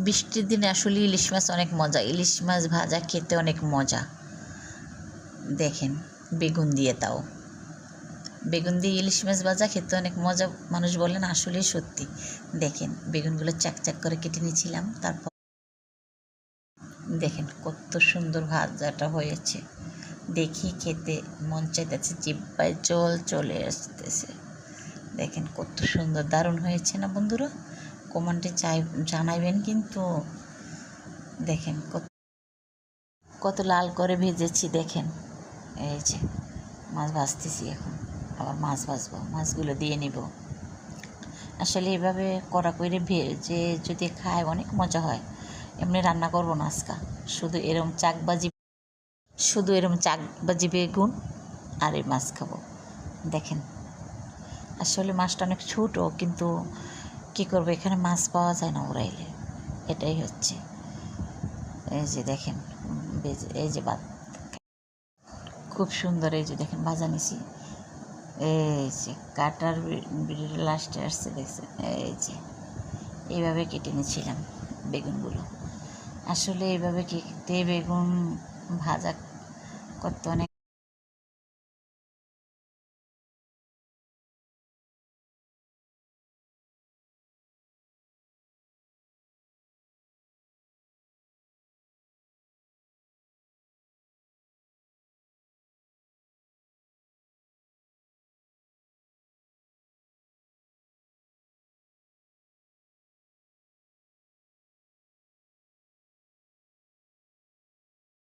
বৃষ্টির দিনে আসলে ইলিশ মাছ অনেক মজা, ইলিশ মাছ ভাজা খেতে অনেক মজা। দেখেন বেগুন দিয়ে, তাও বেগুন দিয়ে ইলিশ মাছ ভাজা খেতে অনেক মজা। মানুষ বলেন, আসলেই সত্যি। দেখেন বেগুনগুলো চাকচাক করে কেটে নিয়েছিলাম, তারপর দেখেন কত সুন্দর ভাজাটা হয়েছে। দেখি খেতে মন চাইতেছে, জিহ্বায় জল চলে আসতেছে। দেখেন কত সুন্দর, দারুণ হয়েছে না বন্ধুরা? কমেন্টে জানাইবেন কিন্তু। দেখেন কত লাল করে ভেজেছি। দেখেন এই যে মাছ ভাজতেছি, এখন আবার মাছ ভাজবো, মাছগুলো দিয়ে নিব। আসলে এভাবে কড়া করে ভেজে যদি খায় অনেক মজা হয়। এমনি রান্না করবো না আজকা, শুধু এরম চাকবাজি বেগুন আর এই মাছ খাবো। দেখেন আসলে মাছটা অনেক ছোটো, কিন্তু কী করবো, এখানে মাছ পাওয়া যায় না উড়াইলে, এটাই হচ্ছে। এই যে দেখেন এই যে খুব সুন্দর। এই যে দেখেন ভাজা নিছি, এই যে কাটার লাস্টে আসছে, দেখছেন? এই যে এইভাবে কেটে নিয়েছিলাম বেগুনগুলো। আসলে এইভাবে কেটে বেগুন ভাজা করতে অনেক